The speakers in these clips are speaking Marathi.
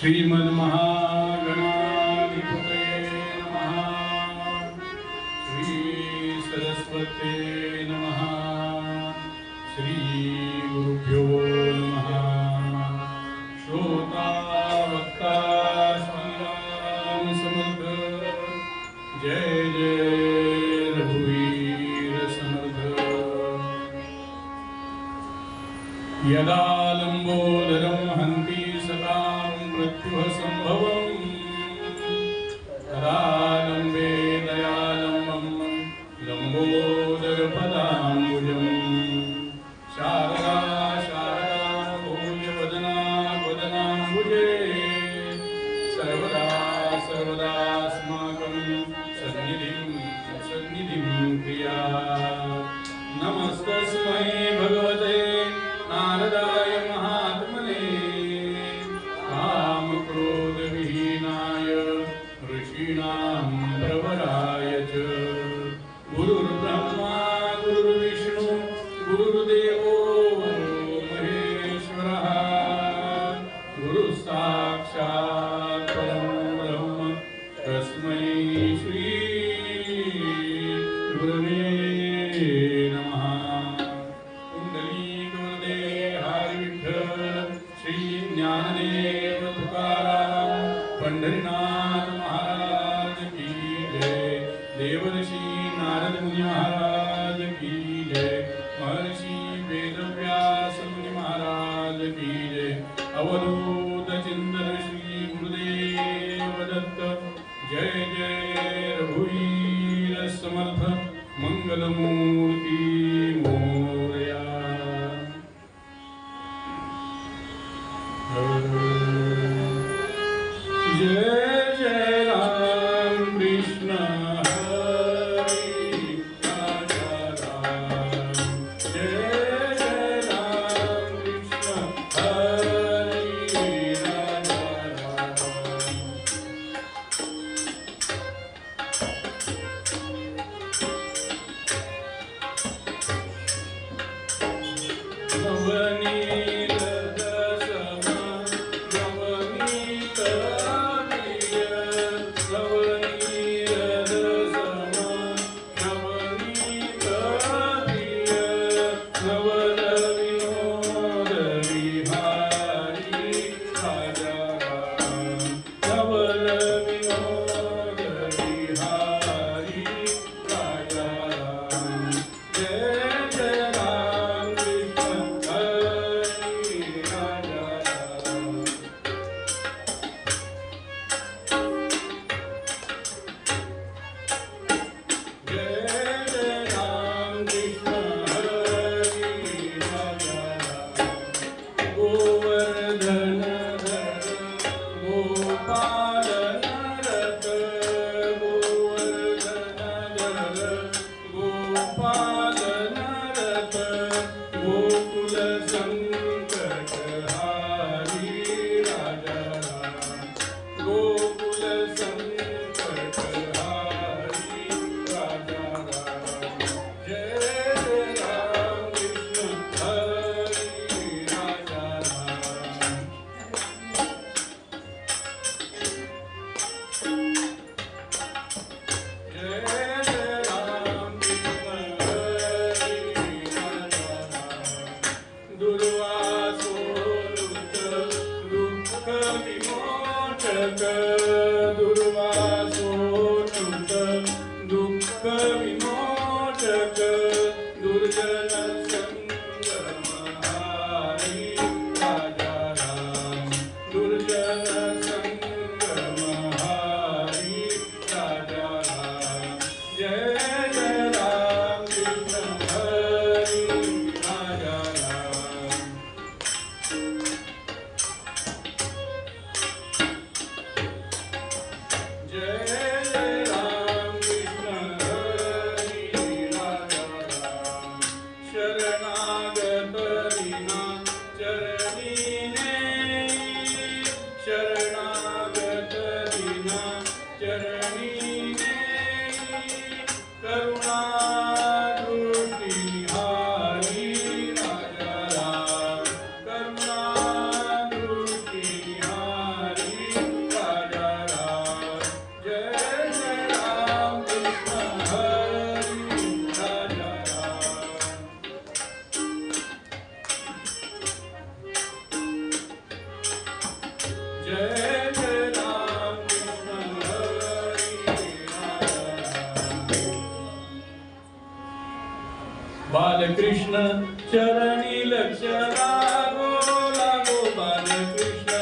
श्रीमन्महागणाधिपतये नमः। श्री सरस्वते नमः। श्री गुरुभ्यो नमः। श्रोता वक्ता श्रीराम समर्थ। जय जय रघुवीर समर्थ। यदा लंबोदरं हन्ति सतां मृत्युः संभवम् तदा लम्बे दयालम्बं लम्बोदरपदाम्बुजम्। शारदा शारदा भूयवदना वदनाम्बुजे सर्वदा सर्वदास्माकं सन्निधिं प्रियात्। नमस्तस्मै भगवते नारदाय महात्मने कामक्रोधविहीनाय ऋषीणां प्रवराय च। गुरुर्ब्रह्मा गुरुर्विष्णु गुरुर्देवो महेश्वरः। गुरुसाक्षात् परं ब्रह्म तस्मै श्री गुरवे नमः। श्री ज्ञानदेव तुकाराम पंढरीनाथ महाराज की जय। देवर्षि नारद मुनि महाराज की जय। महर्षि वेदव्यास मुनि महाराज की जय। अवधूत चिंतन श्री गुरुदेव दत्त। जय जय रघुवीर समर्थ मंगलमूर्ति मोरया। जय जय राम कृष्ण हरि राजा राम। जय जय राम कृष्ण हरि राजा राम। जय जय राम कृष्ण हरी बालकृष्ण चरणी लक्ष लागो लागो बालकृष्ण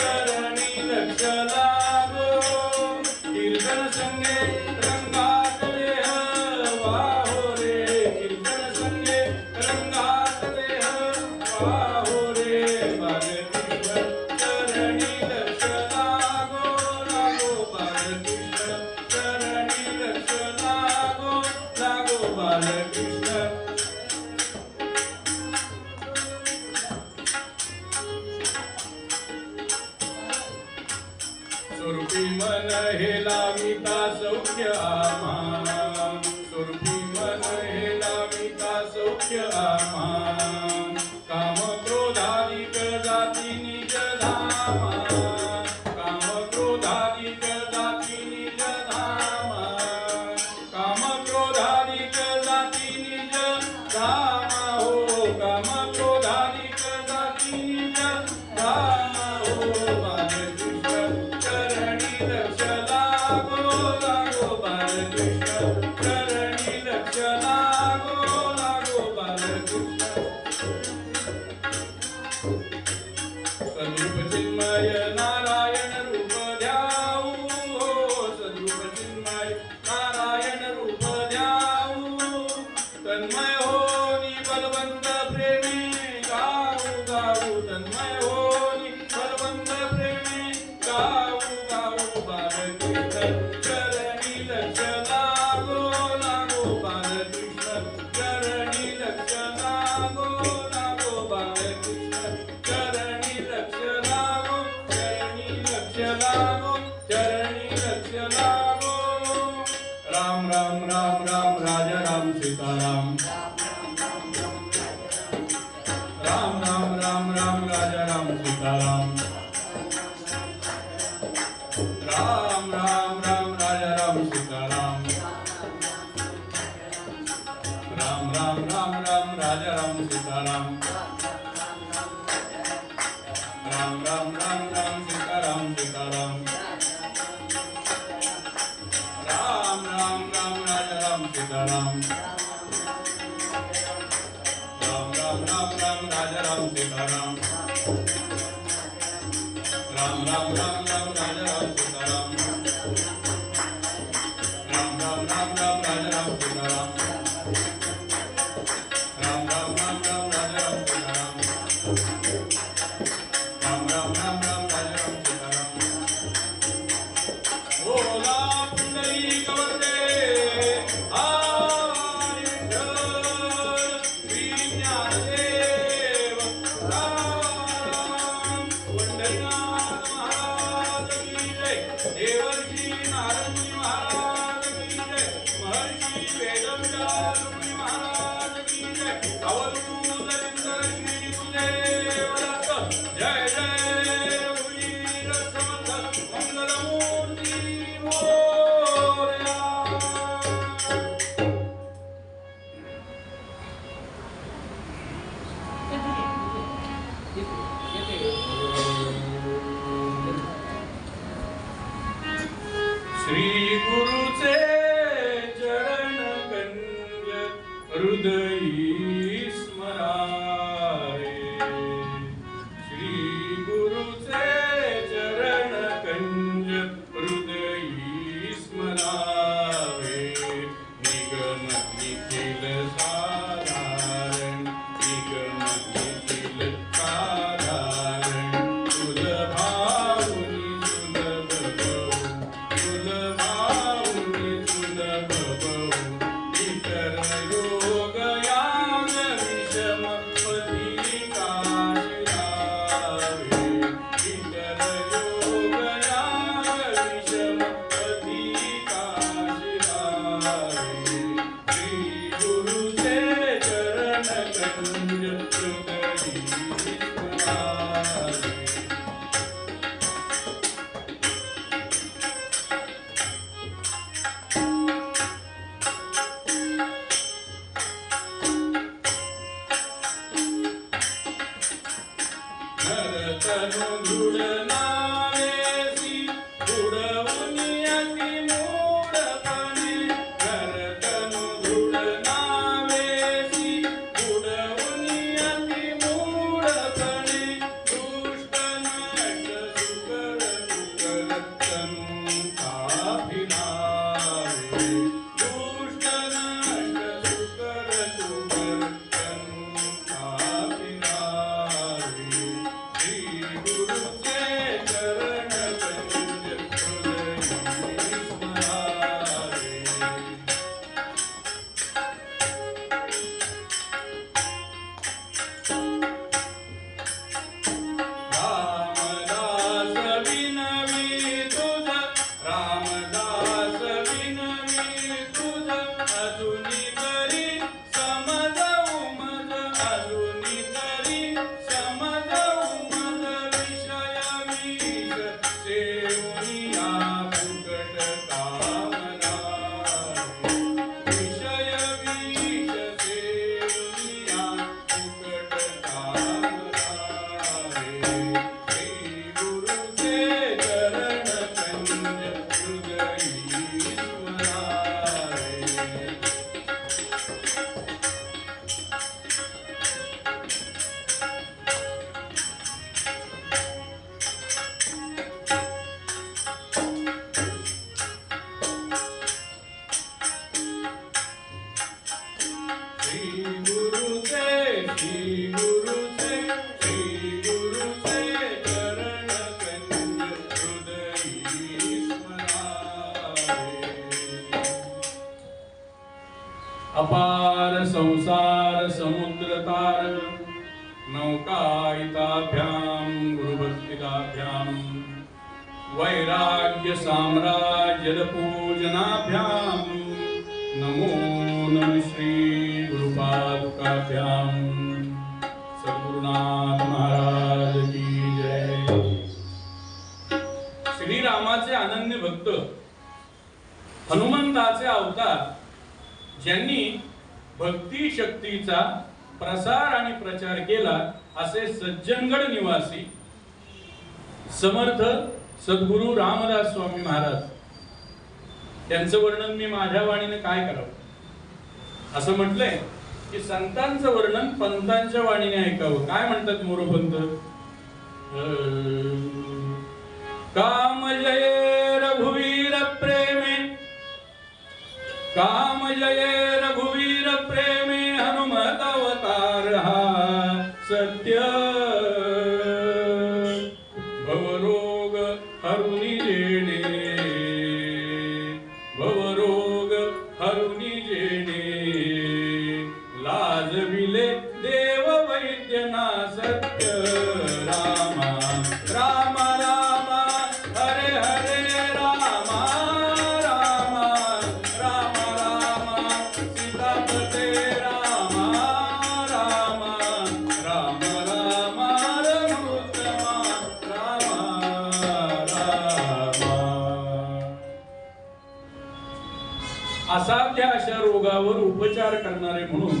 चरणी लक्ष लागो कीर्तन संगे रंगात देह वाहो रे कीर्तन संगे रंगात देह वाहो रे बालकृष्ण चरणी लक्ष लागो लागो बालकृष्ण चरणी लक्ष लागो लागो बालकृष्ण स्वरूपी मन हे लाविता सौख्य आम्हा स्वरूपी मन हे लाविता सौख्य आम्हा काम क्रोधादिक जाती निज धामा काम क्रोधादिक जाती निज धामा काम क्रोधादिक जाती निज धामा हो काम क्रोधादिक जाती निज धामा हो बालकृष्ण चरणी लक्ष लागो लागो बालकृष्ण चरणी लक्ष लागो लागो बालकृष्ण सद्रूप चिन्मय नारायण रूप ध्याऊ हो सद्रूप चिन्मय नारायण रूप ध्याऊ तन्मय होनी बलवंत प्रेमी गाऊ गाऊ तन्मय होनी बलवंत प्रेमी गाऊ गाऊ बालकृष्ण चरणी लक्ष लागो लागो बालकृष्ण चरणी लक्ष लागो लागो बालकृष्ण चरणी लक्ष लागो चरणी लक्ष लागो चरणी लक्ष लागो राम राम राम राम राजा राम सीताराम राम राम राम राम राजा राम सीताराम राम राम राम राजा राम सीताराम राम राम राम राम राजा राम सीताराम राम राम राम राम सीताराम सीताराम राम राम राम राजा राम सीताराम राम राम राम राम राजा राम सीताराम राम राम राम राम राजा राम सीताराम राम राम राम राम राजा राम सीताराम राम राम राम राम राजा राम सीताराम राम राम राम राम राजा राम सीताराम बोला पुंडलिक वंदे हाय विठ्ठल श्री ज्ञानदेव राम पंढरीनाथ महाराज की जय देवर्षी नारदजी महाराज की जय महर्षी वेदव्यास मुनी महाराज की जय अवधूत इंद्र श्री गुरुदेव दत्त जय जय रघुवीर समर्थ मंगलमूर्ती मोरया श्री गुरुचे चरण कंज हृदयी स्मरावे श्री गुरुचे चरण कंज हृदयी स्मरावे निगम निखिल साधारण निगम निखिल साधारण सुलभावनी सुलभ सुलभावनी सुलभ इतर योग विनवी तुझ रामदास विनवी तुझ अजूनी तरी समजवू मज अजूनी तरी समजवू मज विषय विष सेवुनिया फुकट कामना विषय विष सेवुनिया फुकट कामना श्री गुरुचे चरण कंज हृदयी स्मरावे श्री गुरुचे चरण कंज हृदयी स्मरावे अपार संसार समुद्र तार नौकायिताभ्यां गुरुभक्तिदाभ्यां वैराग्य साम्राज्य पूजनाभ्यां नमो नमः श्री गुरुपादुकाभ्यां सद्गुरुनाथ महाराज की जय। श्रीरामाचे अनन्य भक्त हनुमंताचे अवतार ज्यांनी भक्ती शक्तीचा प्रसार आणि प्रचार केला असे सज्जनगड निवासी समर्थ सद्गुरु रामदास स्वामी महाराज त्यांचं वर्णन मी माझ्या वाणीने काय करावं असं म्हटलंय की संतांचं वर्णन पंतांच्या वाणीने ऐकावं। काय म्हणतात मोरोपंत काम जय रघुवीर प्रेमे काम जय रघुवीर प्रेमे हनुमत अवतार हा सत्य भवरोग हरुनी जेणे भवरोग हरुनी जेणे लाज विले देव वैद्यना सत्य रामा राम राम हरे हरे रामा राम राम राम सीतापते राम राम राम राम रघुत्तमा राम राम। असाध्य अशा रोगावर उपचार करणारे म्हणून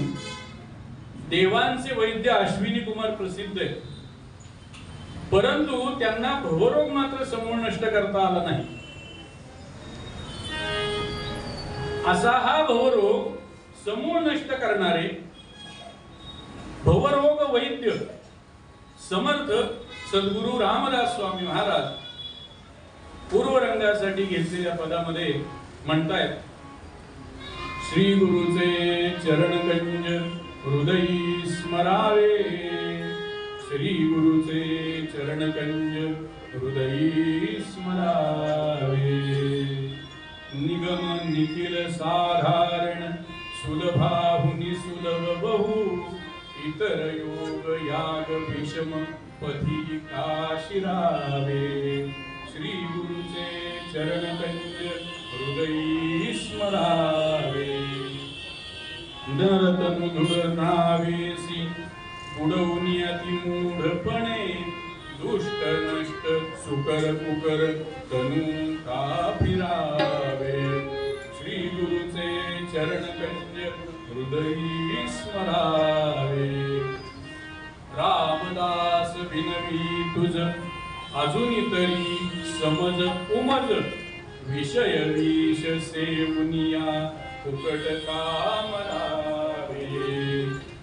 देवांचे वैद्य अश्विनी कुमार प्रसिद्ध आहे, परंतु त्यांना भवरोग मात्र समूळ नष्ट करता आला नाही। असा हा भवरोग समूळ नष्ट करणारे भवरोग वैद्य समर्थ सद्गुरु रामदास स्वामी महाराज पूर्वरंगासाठी घेतलेल्या पदामध्ये म्हणतायत श्री गुरुचे चरण कंज हृदयी स्मरावे श्री गुरुचे चरण कंज हृदयी स्मरावे निगम निखिल साधारण सुलभाहुनि सुलभ बहु इतर योग याग भीषम पथी काशिरावे श्री गुरुचे चरण कंज हृदयी स्मरावे नरतनु धुरनावेसी उडवणी अति मूढपणे दुष्ट नष्ट सुकर कुकर तनु का फिरावे श्री गुरुचे चरण कंज हृदयी स्मरावे रामदास विनवी तुझ अजूनी तरी समज उमज विषय विष सेवुनिया फुकट कामनावे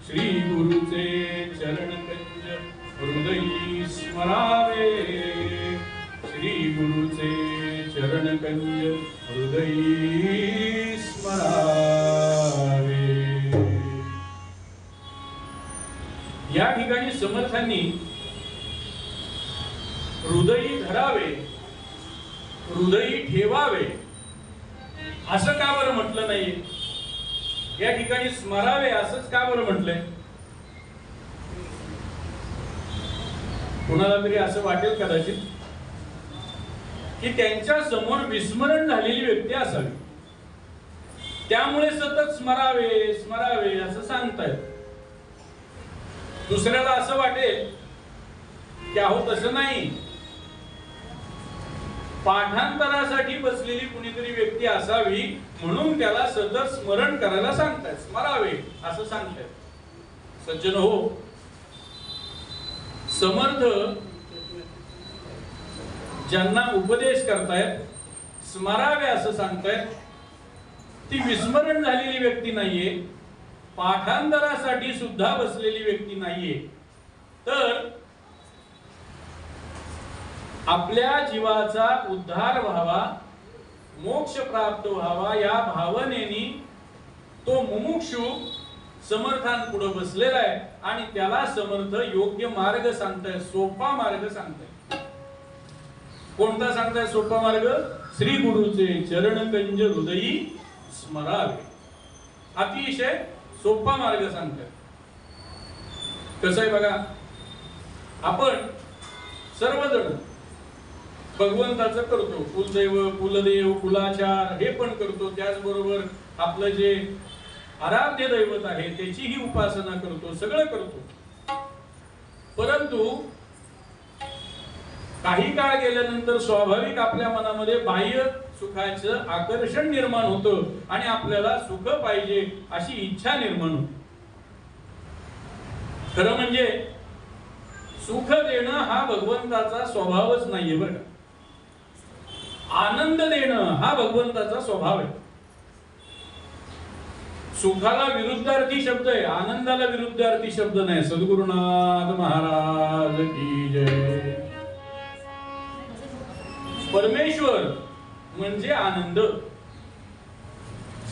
श्री गुरुचे चरण कंज हृदयी स्मरावे श्री गुरुचे चरण कंज हृदयी स्मरावे। या ठिकाणी समर्थांनी हृदयी धरावे हृदयी ठेवावे असं का बरं म्हटलं नाही? या ठिकाणी स्मरावे असंच का बरं म्हटलंय? कुणाला तरी असं वाटेल कदाचित की त्यांच्या समोर विस्मरण झालेली व्यक्ती असावी, त्यामुळे सतत स्मरावे स्मरावे असं सांगतायत. दुसऱ्याला असं वाटेल की अहो तसं नाही, पाठांतरासाठी बसलेली कुणीतरी व्यक्ती असावी म्हणून त्याला सतत स्मरण करायला सांगतायत, स्मरावे असं सांगतायत. सज्जन हो, समर्थ ज्यांना उपदेश करतायत, स्मरावे असं सांगतायत, ती विस्मरण झालेली व्यक्ती नाहीये, पाठांतरासाठी सुद्धा बसलेली व्यक्ती नाहीये, तर आपल्या जीवाचा उद्धार व्हावा, मोक्ष प्राप्त व्हावा या भावनेने तो मुमुक्षु समर्थांपुढे बसलेला आहे आणि त्याला समर्थ योग्य मार्ग सांगताय, सोपा मार्ग सांगताय. कोणता सांगताय सोपा मार्ग? श्री गुरुचे चरणकंज हृदयी स्मरावे. अतिशय सोपा मार्ग सांगताय. कसं आहे बघा, आपण सर्वजण भगवंताचं करतो, कुलदैव कुलदेव कुलाचार हे पण करतो, त्याचबरोबर आपलं जे आराध्य दैवत आहे त्याचीही उपासना करतो, सगळं करतो. परंतु काही काळ गेल्यानंतर स्वाभाविक आपल्या मनामध्ये बाह्य सुखाचं आकर्षण निर्माण होतं आणि आपल्याला सुख पाहिजे अशी इच्छा निर्माण होते. खरं म्हणजे सुख देणं हा भगवंताचा स्वभावच नाहीये बरं का. आनंद देणं हा भगवंताचा स्वभाव आहे. सुखाला विरुद्धार्थी शब्द आहे, आनंदाला विरुद्धार्थी शब्द नाही. सद्गुरुनाथ महाराज की जय. परमेश्वर म्हणजे आनंद,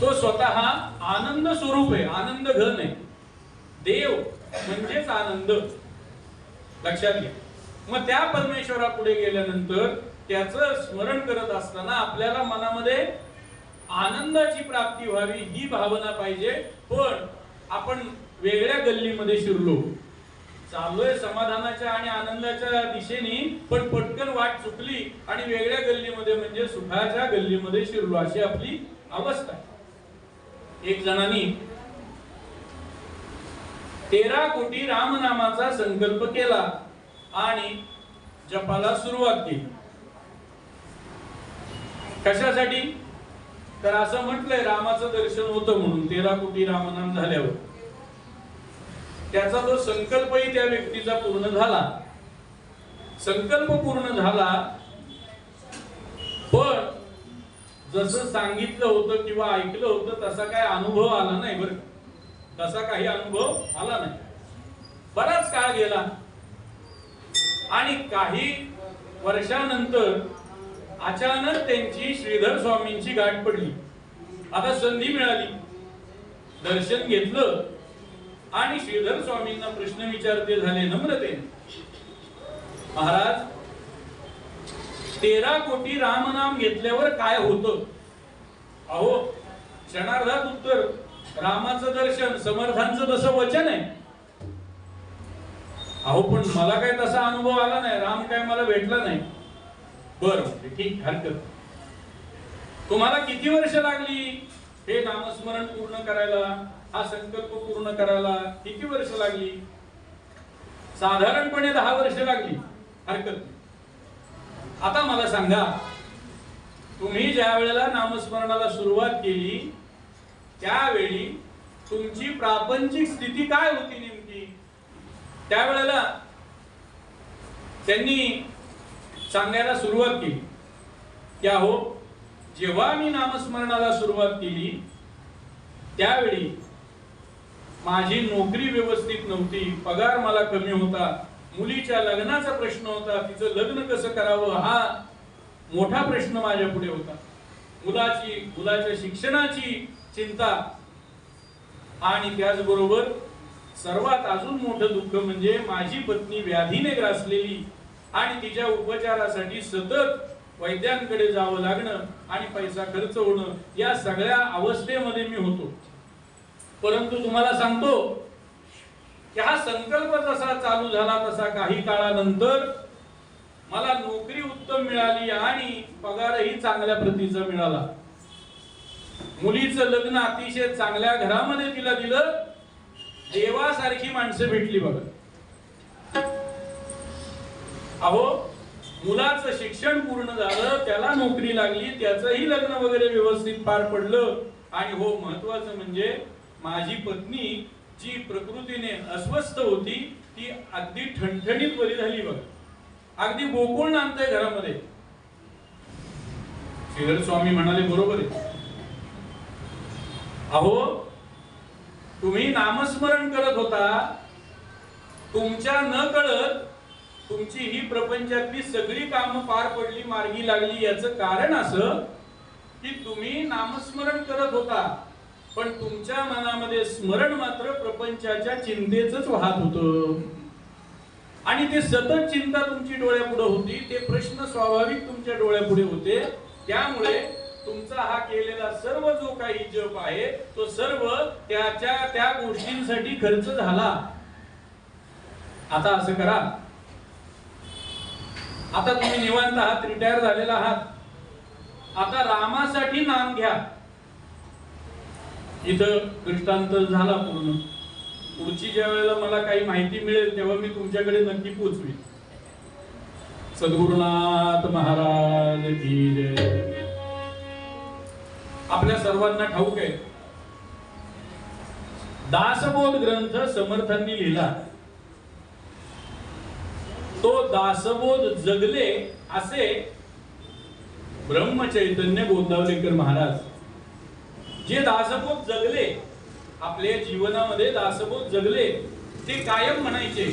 तो स्वतः आनंद स्वरूप आहे, आनंद घन आहे. देव म्हणजेच आनंद, लक्षात घ्या. मग त्या परमेश्वरापुढे गेल्यानंतर त्याचं स्मरण करत असताना आपल्याला मनामध्ये आनंदाची प्राप्ती व्हावी ही भावना पाहिजे. पण आपण वेगळ्या गल्लीमध्ये शिरलो, चाललोय समाधानाच्या आणि आनंदाच्या दिशेने, पण पटकन वाट चुकली आणि वेगळ्या गल्लीमध्ये म्हणजे सुखाच्या गल्लीमध्ये शिरलो, अशी आपली अवस्था आहे. एक जणांनी 13 कोटी रामनामाचा संकल्प केला आणि जपाला सुरुवात केली. कशासाठी? तर असं म्हटलंय रामाचं दर्शन होतं म्हणून 13 कोटी रामनाम झाल्यावर. त्याचा जो संकल्पही त्या व्यक्तीचा पूर्ण झाला, संकल्प पूर्ण झाला, पण जसं सांगितलं होतं किंवा ऐकलं होतं तसा काय अनुभव आला नाही बरं. तसा काही अनुभव आला नाही. बराच काळ गेला आणि काही वर्षानंतर अचानक त्यांची श्रीधर स्वामींची गाठ पडली. आता संधी मिळाली, दर्शन घेतलं आणि श्रीधर स्वामींना प्रश्न विचारते झाले नम्रतेने, महाराज 13 कोटी रामनाम घेतल्यावर काय होतं? अहो क्षणार्धात उत्तर, रामाचं दर्शन, समर्थांचं तसं वचन आहे. अहो पण मला काय तसा अनुभव आला नाही, राम काय मला भेटला नाही. बरं ठीक, हरकत. तुम्हाला किती वर्ष लागली हे नामस्मरण पूर्ण करायला, हा संकल्प पूर्ण करायला किती वर्ष लागली? साधारणपणे 10 वर्ष लागली, हरकत नाही. आता मला सांगा, तुम्ही ज्या वेळेला नामस्मरणाला सुरुवात केली त्यावेळी तुमची प्रापंचिक स्थिती काय होती नेमकी? त्यावेळेला त्यांनी सांगायला सुरुवात केली की अहो जेव्हा मी नामस्मरणाला सुरुवात केली त्यावेळी माझी नोकरी व्यवस्थित नव्हती, पगार मला कमी होता, मुलीच्या लग्नाचा प्रश्न होता, तिचं लग्न कसं करावं हा मोठा प्रश्न माझ्या पुढे होता, मुलाच्या शिक्षणाची चिंता, आणि त्याचबरोबर सर्वात अजून मोठं दुःख म्हणजे माझी पत्नी व्याधीने ग्रासलेली आणि तिच्या उपचारासाठी सतत वैद्यांकडे जावं लागणं आणि पैसा खर्च होणं, या सगळ्या अवस्थेमध्ये मी होतो. परंतु तुम्हाला सांगतो की हा संकल्प जसा चालू झाला तसा काही काळानंतर मला नोकरी उत्तम मिळाली आणि पगारही चांगल्या प्रतीचा मिळाला, मुलीचं लग्न अतिशय चांगल्या घरामध्ये तिला दिलं, देवासारखी माणसं भेटली बघा. अहो, मुलाचं शिक्षण पूर्ण झालं, त्याला नोकरी लागली, त्याचंही लग्न वगैरे व्यवस्थित पार पडलं, आणि हो महत्वाचं म्हणजे माझी पत्नी जी प्रकृतीने अस्वस्थ होती ती अगदी ठणठणीत बरी झाली बघा. अगदी गोकुळ नांदतंय घरामध्ये. श्रीधर स्वामी म्हणाले बरोबर आहे. अहो, तुम्ही नामस्मरण करत होता, तुमच्या न कळत तुमची ही प्रपंचातली सगळी कामं पार पडली, मार्गी लागली. याचं कारण असं की तुम्ही नामस्मरण करत होता, पण तुमच्या मनामध्ये स्मरण मात्र प्रपंचाच्या चिंतेचंच वाहत होतं, आणि ते सतत चिंता तुमची डोळ्यापुढे होती, ते प्रश्न स्वाभाविक तुमच्या डोळ्यापुढे होते. त्यामुळे तुमचा हा केलेला सर्व जो काही जप आहे तो सर्व त्या गोष्टींसाठी खर्च झाला. आता असं करा, आता तुम्ही निवांत आहात, रिटायर झालेला आहात, आता रामासाठी नाम घ्या. इथं दृष्टांत झाला पूर्ण. पुढची ज्या वेळेला मला काही माहिती मिळेल तेव्हा मी तुमच्याकडे नक्की पोहोचवी. सद्गुरुनाथ महाराज की जय. आपल्या सर्वांना ठाऊक आहे, दासबोध ग्रंथ समर्थांनी लिहिला. तो दासबोध जगले असे ब्रह्मचैतन्य गोंदावलेकर महाराज, जे दासबोध जगले, आपल्या जीवनामध्ये दासबोध जगले, ते कायम म्हणायचे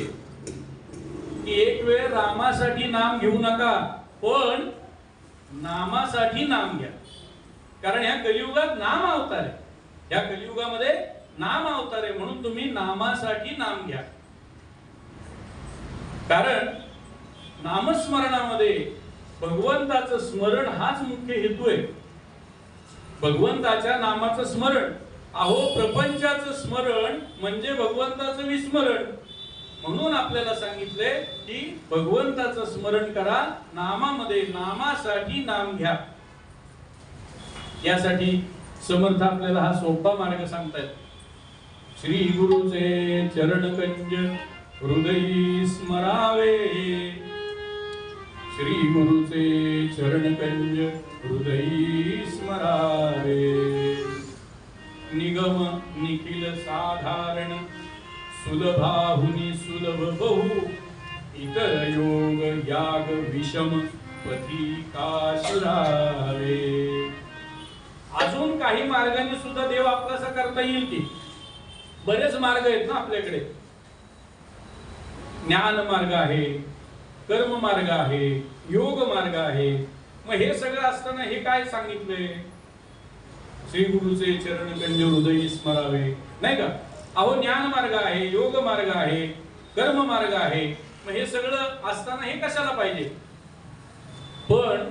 की एक वेळ रामासाठी नाम घेऊ नका, पण नामासाठी नाम घ्या. कारण ह्या कलियुगात नाम अवतार आहे, ह्या कलियुगामध्ये नाम अवतार आहे, म्हणून तुम्ही नामासाठी नाम घ्या. कारण नामस्मरणामध्ये भगवंताचं स्मरण हाच मुख्य हेतू आहे. भगवंताच्या नामाचं स्मरण. अहो, प्रपंचाचं स्मरण म्हणजे भगवंताचं विस्मरण. म्हणून आपल्याला सांगितले की भगवंताचं स्मरण करा, नामामध्ये नामासाठी नाम घ्या. यासाठी समर्थ आपल्याला हा सोपा मार्ग सांगतायत. श्री गुरुचे चरणकंज हृदयी स्मरावे, श्री गुरुचे चरणकंज हृदयी स्मरावे. निगम निखिल साधारण सुलभाहुनी सुलभ बहु, इतर योग याग विषम पथी काशरावे. अजून काही मार्गाने सुद्धा देव आपलासा करता येईल की? बरेच मार्ग आहेत ना आपल्याकडे. ज्ञान मार्ग आहे, कर्म मार्ग आहे, योग मार्ग आहे. मग हे सगळं असताना हे काय सांगितलंय? श्री गुरुचे चरणकंज हृदयी स्मरावे, नाही का? अहो, ज्ञान मार्ग आहे, योग मार्ग आहे, कर्म मार्ग आहे. मग हे सगळं असताना हे कशाला पाहिजे? पण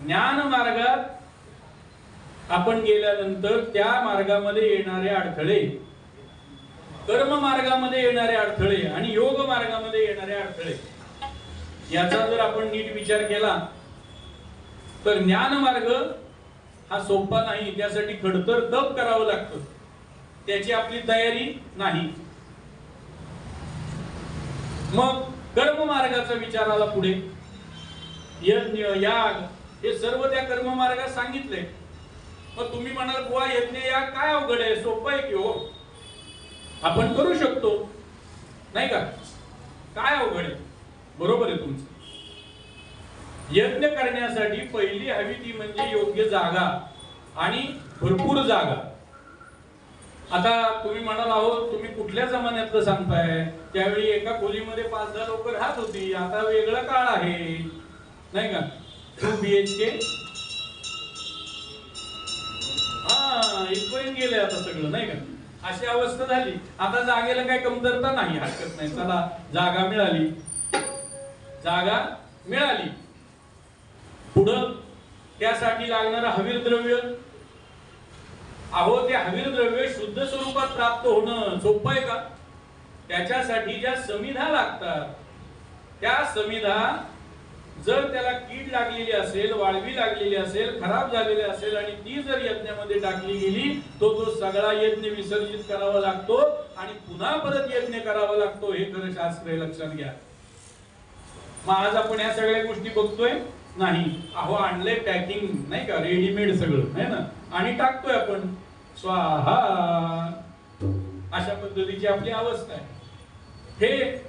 ज्ञान मार्गात आपण गेल्यानंतर त्या मार्गामध्ये येणारे अडथळे, कर्म मार्गामध्ये येणारे अडथळे आणि योग मार्गामध्ये येणारे अडथळे, याचा जर आपण नीट विचार केला तर ज्ञान मार्ग हा सोपा नाही. त्यासाठी खडतर तप करावं लागतं, त्याची आपली तयारी नाही. मग कर्म मार्गाचा विचार आला पुढे. यज्ञ याग हे सर्व त्या कर्म मार्गात सांगितले. मग तुम्ही म्हणाल बुवा यज्ञ याग काय अवघड आहे, सोपं आहे की हो, आपण करू शकतो, नाही का? काय अवघड आहे? बरोबर आहे तुमचं. यज्ञ करण्यासाठी पहिली हवी ती म्हणजे योग्य जागा आणि भरपूर जागा. आता तुम्ही म्हणाल अहो तुम्ही कुठल्या जमान्यातलं सांगताय? त्यावेळी एका खोलीमध्ये 5-10 लोक राहत होती, आता वेगळा काळ आहे, नाही का? 2 BHK इथपर्यंत गेले आता सगळं, नाही का? अशी अवस्था झाली. आता जागेला काय कमतरता नाही, हरकत नाही, चला जागा मिळाली, जागा मिळाली. पुढं त्यासाठी लागणारं हवीर द्रव्य. अहो, ते हवीर द्रव्य शुद्ध स्वरूपात प्राप्त होणं सोपं आहे का? त्याच्यासाठी ज्या समिधा लागतात त्या समिधा जर त्याला कीड लागलेली असेल, वाळवी लागलेली असेल, खराब झालेली असेल आणि ती जर यज्ञामध्ये टाकली गेली तो सगळा यज्ञ विसर्जित करावा लागतो आणि पुन्हा परत यज्ञ करावा लागतो. हे खरं शास्त्र आहे, लक्षात घ्या. मग आज आपण या सगळ्या गोष्टी बघतोय नाही. अहो आणलंय पॅकिंग नाही का, रेडीमेड सगळं आहे ना, आणि टाकतोय आपण स्वाहा. अशा पद्धतीची आपली अवस्था आहे. हे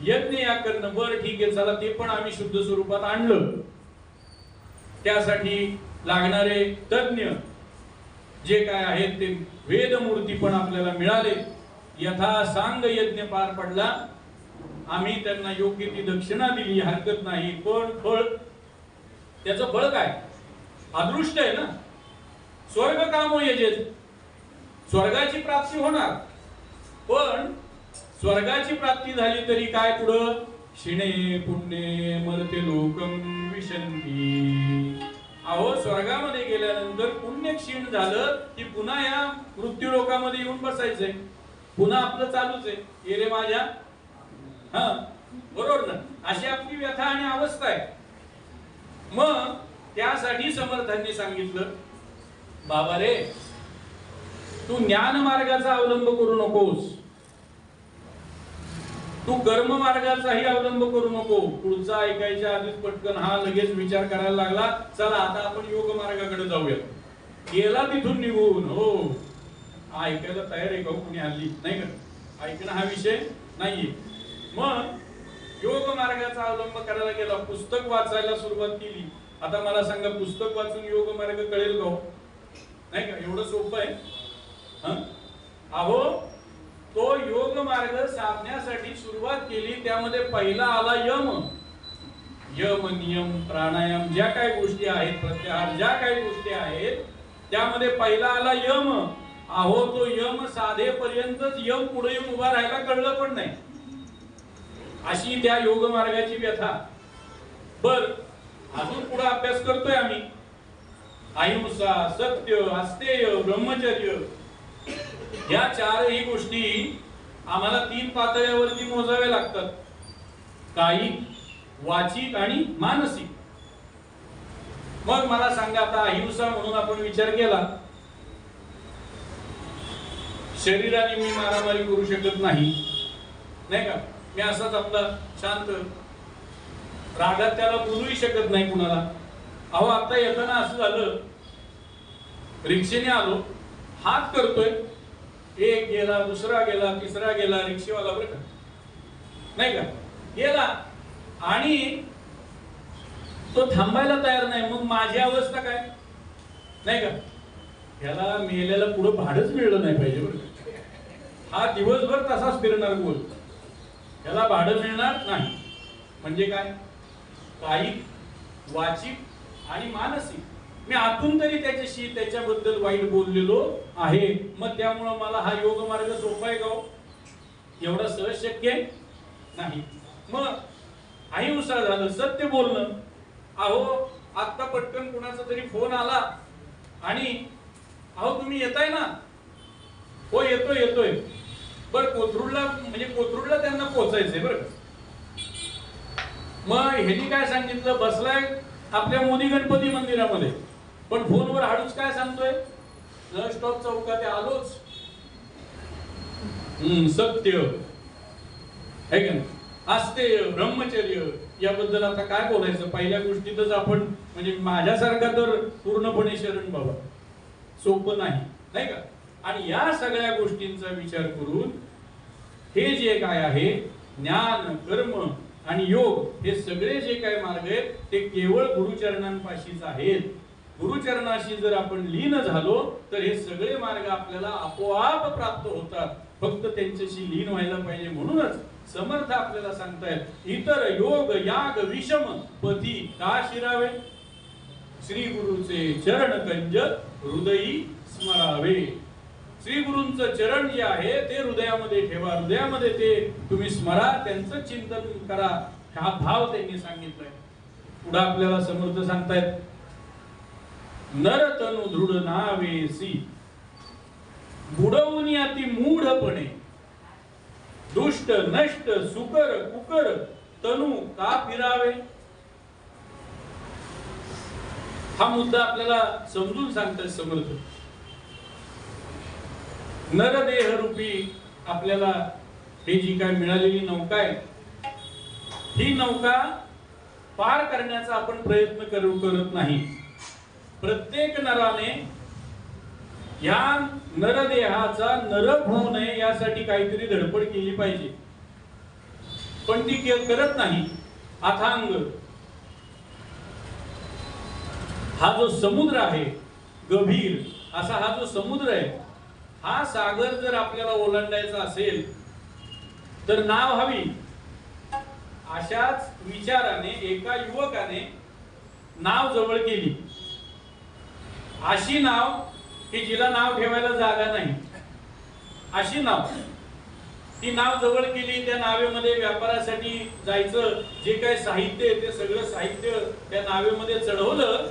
यज्ञ या करणं बरं ठीक आहे, चला ते पण आम्ही शुद्ध स्वरूपात आणलं. त्यासाठी लागणारे तज्ञ जे काय आहेत ते वेदमूर्ती पण आपल्याला मिळाले. यथासांग यज्ञ पार पडला. आम्ही त्यांना योग्य ती दक्षिणा दिली, हरकत नाही. पण फळ, त्याचं फळ काय? अदृष्ट आहे ना. स्वर्ग कामो यजेत, स्वर्गाची प्राप्ती होणार. पण स्वर्गाची प्राप्ती झाली तरी काय पुढं? क्षिणे पुण्ये मरते लोकं विशन्ति. अहो स्वर्गामध्ये गेल्यानंतर पुण्य क्षीण झालं की पुन्हा या मृत्यू लोकामध्ये येऊन बसायचंय. पुन्हा आपलं चालूच आहे. ये रे माझ्या, हा बरोबर ना. अशी आपली व्यथा आणि अवस्था आहे. मग त्यासाठी समर्थांनी सांगितलं, बाबा रे तू ज्ञान मार्गाचा अवलंब करू नकोस, तू कर्म मार्गाचाही अवलंब करू नको. पुढचा ऐकायच्या आधीच पटकन हा लगेच विचार करायला लागला, चला आता आपण योग मार्गाकडे जाऊया. गेला तिथून निघून. हो ऐकायला तयार आहे का कुणी हल्ली? नाही का, ऐकणं हा विषय नाहीये. मग योग मार्गाचा अवलंब करायला गेला, पुस्तक वाचायला सुरुवात केली. आता मला सांगा, पुस्तक वाचून योग मार्ग कळेल का? नाही का, एवढं सोपं आहे? अहो तो योग मार्ग साधण्यासाठी सुरुवात केली. त्यामध्ये पहिला आला यम. यम नियम प्राणायाम ज्या काही गोष्टी आहेत, प्रत्याहार ज्या काही गोष्टी आहेत, त्यामध्ये पहिला आला यम. अहो तो यम साधेपर्यंतच यम पुढे येऊन उभा राहायला कळलं पण नाही. अशी त्या योग मार्गाची व्यथा. बर अजून पुढे अभ्यास करतोय आम्ही. अहिंसा, सत्य, अस्तेय, ब्रह्मचर्य या चारही गोष्टी आम्हाला 3 पातळ्यावरती मोजाव्या लागतात. कायिक, वाचिक आणि मानसिक. मग मला सांगा, आता अहिंसा म्हणून आपण विचार केला, शरीराने मी मारामारी करू शकत नाही, नाही का. मी असाच आपला शांत रागात त्याला बोलूही शकत नाही कुणाला. अहो आता येताना असं झालं, रिक्षेने आलो, हात करतोय, एक गेला, दुसरा गेला, तिसरा गेला, रिक्षेवाला बरं का, नाही का, गेला आणि तो थांबायला तयार नाही. मग माझी अवस्था काय? नाही का, ह्याला मेलेला पुढं भाडंच मिळलं नाही पाहिजे बरं का. हा दिवसभर तसाच फिरणार गोल, ह्याला भाडं मिळणार नाही. म्हणजे काय? कायिक, वाचिक आणि मानसिक. मी आतून तरी त्याच्याशी त्याच्याबद्दल वाईट बोललेलो आहे. मग त्यामुळं मला हा योग मार्ग सोपा आहे का? एवढा सहज शक्य नाही. मग अहिंसा झालं, सत्य बोलणं. अहो आता पटकन कुणाचा तरी फोन आला आणि अहो तुम्ही येताय ना? हो येतोय येतोय. बर कोथरूडला, म्हणजे कोथरूडला त्यांना पोहोचायचंय बरं. मग ह्यांनी काय सांगितलं, बसलाय आपल्या मोदी गणपती मंदिरामध्ये, पण फोनवर हाडूच काय सांगतोय, स्टॉप चौकात आलोच. सत्य है का, अस्तेय, ब्रह्मचर्य याबद्दल आता काय बोलायचं. पहिल्या गोष्टीतच आपण, म्हणजे माझ्यासारखा तर पूर्णपणे शरण बाबा सोपं नाही, नाही का. आणि या सगळ्या गोष्टींचा विचार करून हे जे काय आहे ज्ञान, कर्म आणि योग, हे सगळे जे काय मार्ग आहेत ते केवळ गुरुचरणांपाशीच आहेत. गुरुचरणाशी जर आपण लीन झालो तर हे सगळे मार्ग आपल्याला आपोआप प्राप्त होतात. फक्त त्यांच्याशी लीन व्हायला पाहिजे. म्हणूनच समर्थ आपल्याला सांगतायत, इतर योग याग विषम पथी का शिरावे, श्री गुरुचे चरण कंज हृदयी स्मरावे. श्री गुरूंचं चरण जे आहे ते हृदयामध्ये ठेवा, हृदयामध्ये ते तुम्ही स्मरा, त्यांचं चिंतन करा. हा भाव त्यांनी सांगितलाय. पुढे आपल्याला समर्थ सांगतायत, नरतनु दृढ नावेसी बुडवून अति मूढपणे दुष्ट नष्ट सुकर कुकर तनु का फिरावे. हा मुद्दा आपल्याला समजून सांगतात समर्थ. नरदेह रूपी आपल्याला हे जी काय मिळालेली नौका आहे, ही नौका पार करण्याचा आपण प्रयत्न करत नाही. प्रत्येक नराने या नरदेहाचा नरक होऊ नये यासाठी काहीतरी धडपड केली पाहिजे, पण ती करत नाही. अथांग हा जो समुद्र आहे, गभीर असा हा जो समुद्र आहे, हा सागर जर आपल्याला ओलांडायचा असेल तर नाव हवी. अशाच विचाराने एका युवकाने नाव जवळ केली. अशी नाव की जिला नाव ठेवायला जागा नाही, अशी नाव. ती नाव जवळ केली. त्या नावेमध्ये व्यापारासाठी जायचं जे काही साहित्य आहे ते सगळं साहित्य त्या नावेमध्ये चढवलं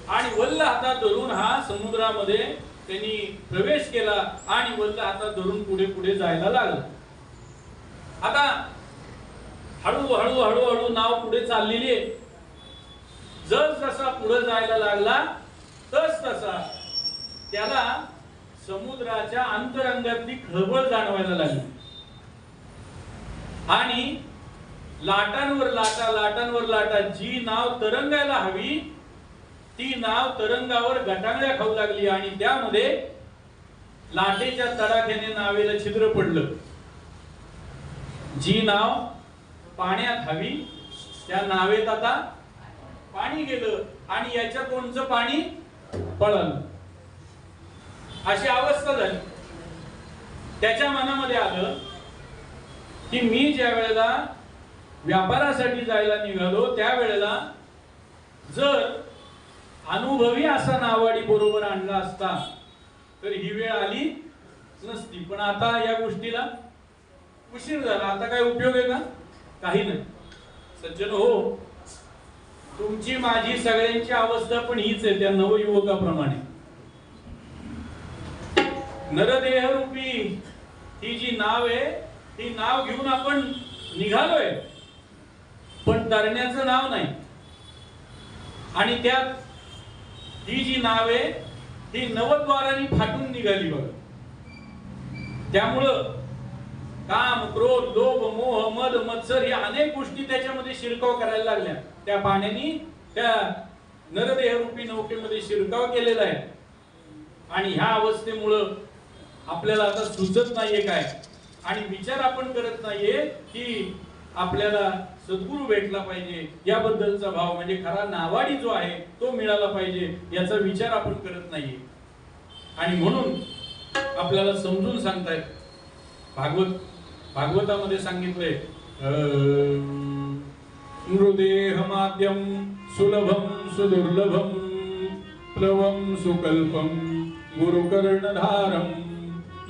आणि वल्ल हातात धरून हा समुद्रामध्ये त्यांनी प्रवेश केला आणि वल्ल हातात धरून पुढे पुढे जायला लागला. आता हळूहळू हळूहळू नाव पुढे चाललेली आहे. जस जसा पुढे जायला लागला तस तसा त्याला समुद्राच्या अंतरंगातली खळबळ जाणवायला लागली आणि लाटांवर लाटा लाटांवर लाटा जी नाव तरंगायला हवी ती नाव तरंगावर गटांगळ्या खाऊ लागली आणि त्यामध्ये लाटेच्या तडाख्याने नावेला छिद्र पडलं. जी नाव पाण्यात हवी त्या नावेत आता पाणी गेलं आणि याच्या कोणचं पाणी पळालं. अशी अवस्था झाली. त्याच्या मनामध्ये आलं की मी ज्या वेळेला व्यापारासाठी जायला निघालो त्यावेळेला जर अनुभवी असा नावाडी बरोबर आणला असता तर ही वेळ आली नसती. पण आता या गोष्टीला उशीर झाला. आता काय उपयोग आहे का? काही नाही. सज्जन हो, तुमची माझी सगळ्यांची अवस्था पण हीच आहे त्या नवयुवकाप्रमाणे. नरदेह रूपी ही जी नाव आहे ती नाव घेऊन आपण निघालोय, पण तरण्याचं नाव नाही. आणि त्यात ही जी नाव आहे ती नवद्वारांनी फाटून निघाली बघा. त्यामुळं काम, क्रोध, लोभ, मोह, मद, मत्सर या अनेक गोष्टी त्याच्यामध्ये शिरकाव करायला लागल्या. त्या पाण्याने त्या नरदेह रूपी नौकेमध्ये शिरकाव केलेला आहे. आणि ह्या अवस्थेमुळं आपल्याला आता सुचत नाहीये काय आणि विचार आपण करत नाहीये की आपल्याला सद्गुरू भेटला पाहिजे याबद्दलचा भाव म्हणजे खरा नावाडी जो आहे तो मिळाला पाहिजे याचा विचार आपण करत नाहीये. आणि म्हणून आपल्याला समजून सांगतायत भागवतामध्ये सांगितलंय नृदेह माद्यम सुलभम सुदुर्लभम प्लवम सुकल्पम गुरुकर्णधारम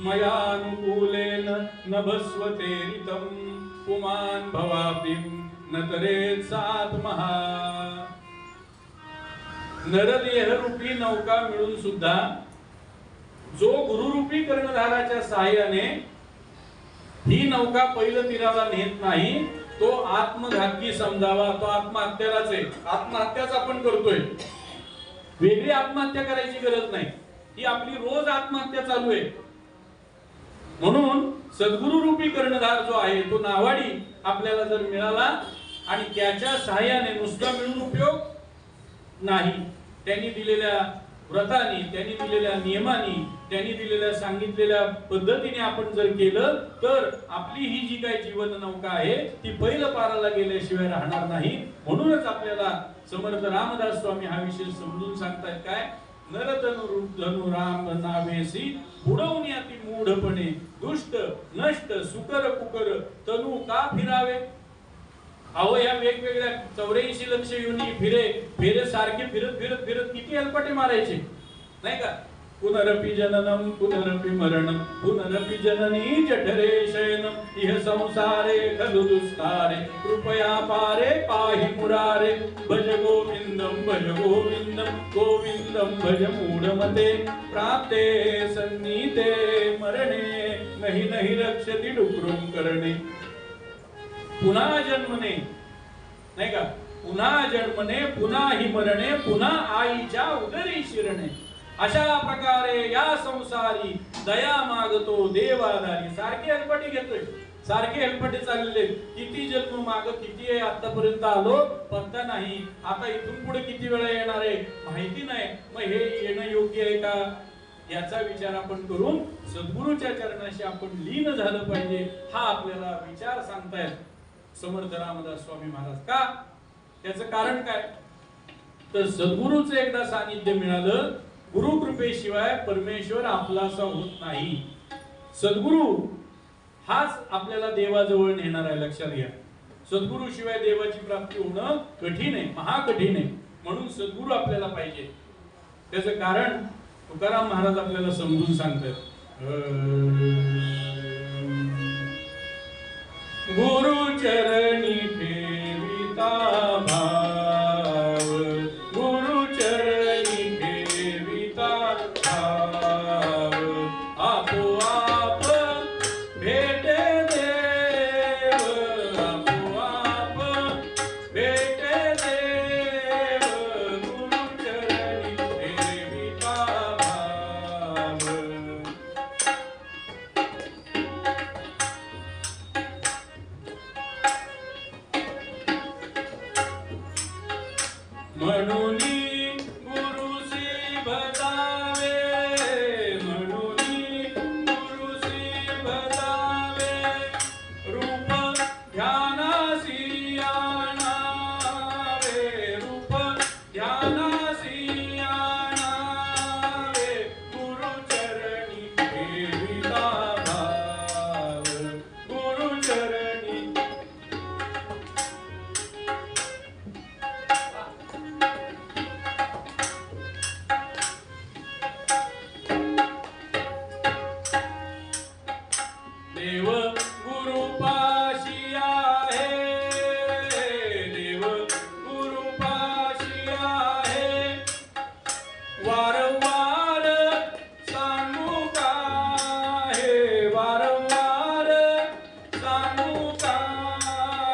मयानुकूलेन नभस्वतेरितम पुमान भवापिम नतरेत सात्महा. नरदेह रूपी नौका मिळून सुद्धा जो गुरुरूपी कर्णधाराच्या सहाय्याने ही नौका पहिलं तीराला नेत नाही तो आत्मघातकी समजावा. तो आत्महत्यालाच आहे. आत्महत्याच आपण करतोय. वेगळी आत्महत्या करायची गरज नाही. ही आपली रोज आत्महत्या चालू आहे. म्हणून सद्गुरु रूपी कर्णधार जो आहे तो नावाडी आपल्याला जर मिळाला आणि त्याच्या सहाय्याने नुसता मिळून उपयोग नाही. त्यांनी दिलेल्या व्रतानी, त्यांनी दिलेल्या नियमानी, त्यांनी दिलेल्या सांगितलेल्या पद्धतीने आपण जर केलं तर आपली ही जी काही जीवन नौका आहे ती पहिलं पाराला गेल्याशिवाय राहणार नाही. म्हणूनच आपल्याला समर्थ रामदास स्वामी हा विषय समजून सांगतायत काय, नरतनु धनु राम नावेसी बुडवून याती मूढपणे दुष्ट नष्ट सुकर कुकर तनु का फिरावे. अहो या वेगवेगळ्या 84 लक्ष योनी फेरे सारखे फिरत फिरत फिरत किती अलपटे मारायचे नाही का. पुनरपि जननम पुनरपि मरणम पुनरपि जननी जठरे शयनम इह संसारे खलु दुस्तारे कृपया पारे पाहि मुरारे भज गोविंदम गोविंदम भज मूढमते प्राप्ते सन्नीते मरणे नहि नहि रक्षति डुक्रुम करणे. पुन्हा जन्मने नाही का, पुन्हा जन्मने पुन्हा ही मरणे पुन्हा आईच्या उदरी शिरणे. अशा प्रकारे या संसारी दया मागतो देवादारी. सारखे हेलपाटे घेतोय, सारखे हेलपाटे चाललेले. किती जन्म माग किती आहे, आतापर्यंत आलो पत्ता नाही. आता इथून पुढे किती वेळा येणार आहे माहिती नाही. मग हे येणं योग्य आहे का याचा विचार आपण करून सद्गुरूच्या चरणाशी आपण लीन झालं पाहिजे. हा आपल्याला विचार सांगतायत समर्थ रामदास स्वामी महाराज. का? त्याचं कारण काय? तर सद्गुरूचं एकदा सानिध्य मिळालं, गुरु कृपेशिवाय परमेश्वर आपलासा होत नाही. सद्गुरु हाच आपल्याला देवाजवळ नेणार आहे. लक्षात घ्या, सद्गुरु शिवाय देवाची प्राप्ती होणं कठीण आहे, महाकठीण आहे. म्हणून सद्गुरु आपल्याला पाहिजे. त्याचं कारण तुकाराम महाराज आपल्याला समजून सांगतात. गुरु चरणी ठेविता भाव, गुरु चरणी ठेविता भाव, आपोआप भेटे देव, आपोआप भेटे देव, गुरु चरणी ठेविता भाव. म्हणूनी गुरुसी भजावे, म्हणूनी गुरुसी भजावे, रूप ध्यानासी आणावे, रूप ध्यानासी आणावे, गुरुचरणी ठेविता भाव, गुरुचरणी. देव गुरु पाशी आहे, देव गुरु पाशी आहे, वारंवार सांगू का हे, वारंवार सांगू का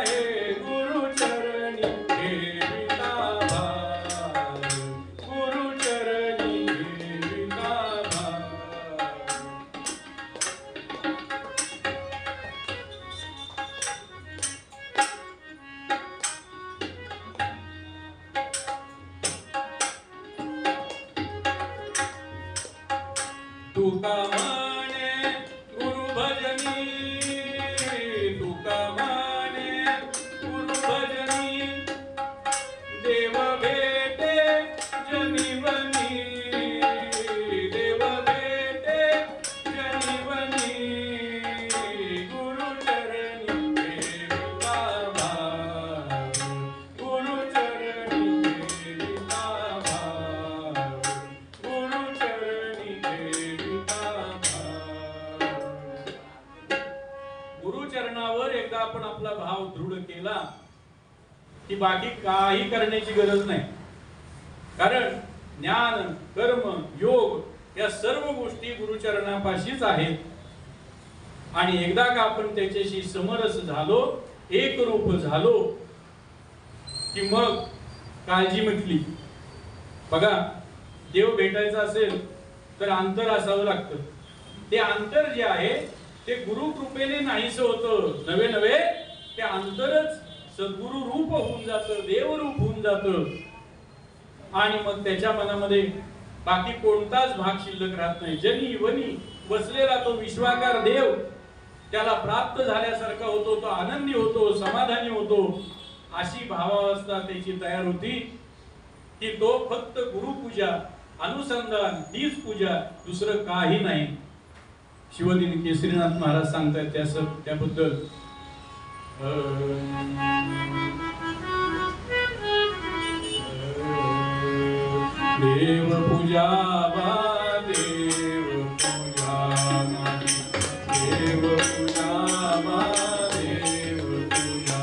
हे, गुरुचरणी ठेविता भाव, गुरुचरणी ठेविता भाव. तुका म्हणे गुरु भजनी, तुका म्हणे गुरु भजनी, देव भेटे जनिवनी, देव भेटे जनिवनी, गुरुचरणी ठेविता भाव, गुरुचरणी ठेविता भाव, गुरुचरणी ठेविता भाव. गुरुचरणावर एकदा आपण आपला भाव दृढ केला की बाकी काही करण्याची गरज नाही. कारण ज्ञान कर्म योग या सर्व गोष्टी गुरुचरणापाशीच आहेत. आणि एकदा का आपण त्याच्याशी समरस झालो, एक रूप झालो की मग काळजी मिटली. बघा, देव भेटायचा असेल तर अंतर असावं लागतं. ते अंतर जे आहे ते गुरु कृपेने नाहीसं होतं. नवे नवे ते अंतरच सद्गुरु रूप होऊन जातं, देवरूप होऊन जातं. आणि मग त्याच्या मनामध्ये बाकी कोणताच भाग शिल्लक राहत नाही. जनी वनी बसलेला तो विश्वाकार देव त्याला प्राप्त झाल्यासारखा होतो, तो आनंदी होतो, समाधानी होतो. अशी भावावस्था त्याची तयार होती की तो फक्त गुरुपूजा, अनुसंधान हीच पूजा, दुसरं काही नाही. शिवदिन केसरीनाथ महाराज सांगतायत त्याबद्दल. देव पूजा बा देव पूजा माही, देव पूजा बा देव पूजा.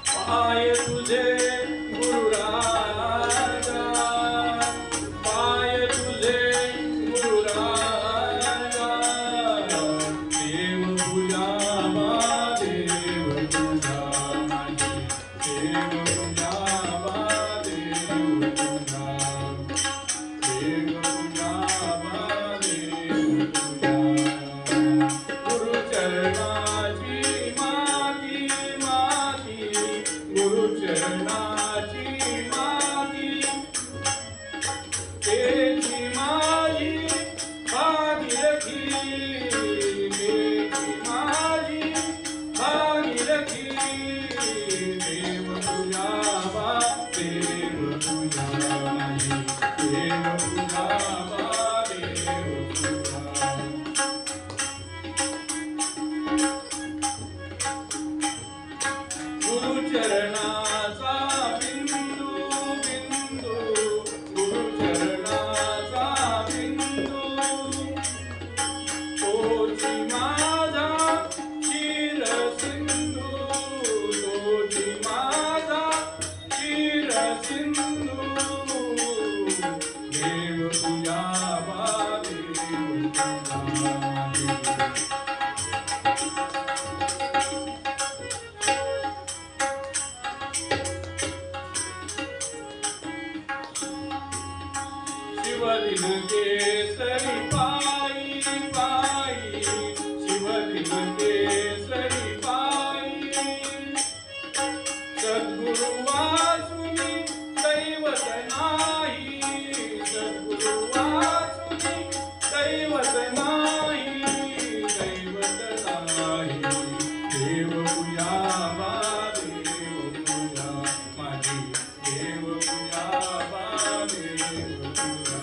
पाय तुझे गुरुराजा, पाय शिवदिन केसरी पायी पायी, शिवदिन केसरी पायी, सद्गुरु वाचुनी दैवत नाही, सद्गुरु वाचुनी दैवत नाही, दैवत नाही, देव पूजावा देव पूजा माझी, देव पूजावा देव पूजा।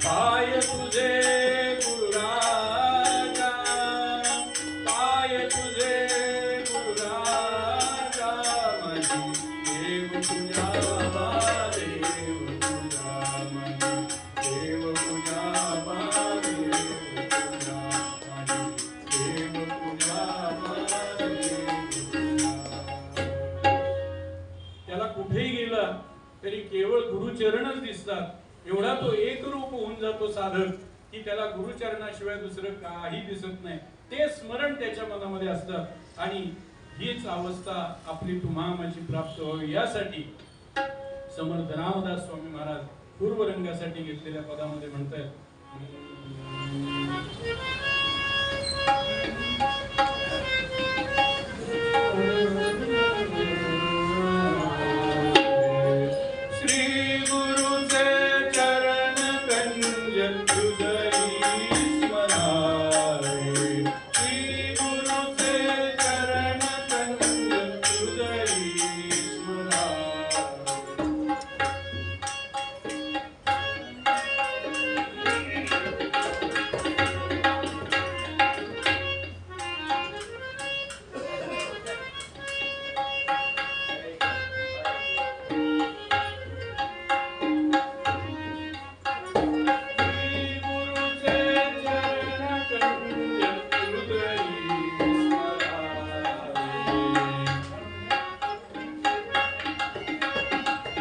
पाय तुझे गुरुराजा, पाय तुझे गुरुराजा माझी, देव पूजावा देव पूजा माझी, देव पूजावा देव पूजा माझी, देव पूजावा देव पूजा। त्याला कुठेही गेला तरी केवळ गुरुचरणच दिसतात, एवढा तो एक रूप होऊन जातो साधक की त्याला गुरुचरणाशिवाय दुसरं काही दिसत नाही, ते स्मरण त्याच्या मनामध्ये असतं। आणि हीच अवस्था आपली तुम्हामाची प्राप्त व्हावी यासाठी समर्थ रामदास स्वामी महाराज पूर्वरंगासाठी घेतलेल्या पदामध्ये म्हणतात,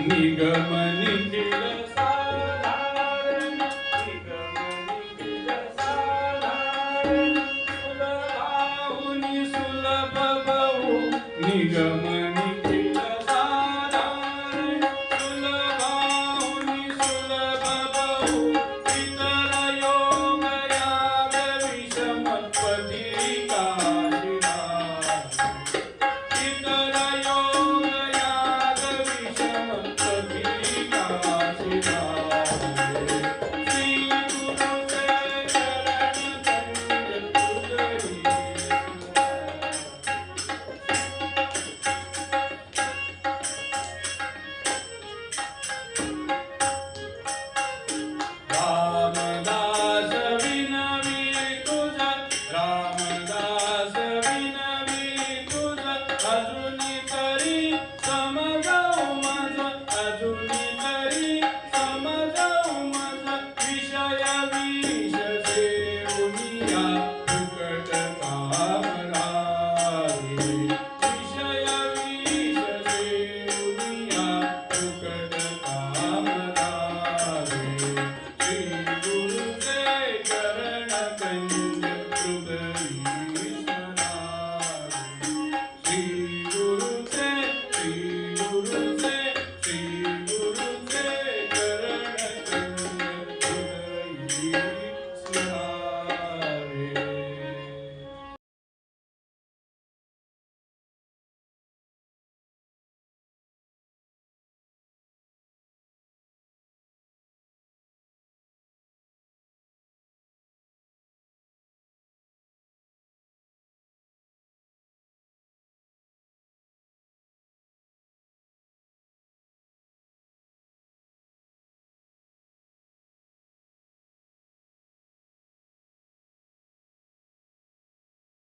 निगम निखिल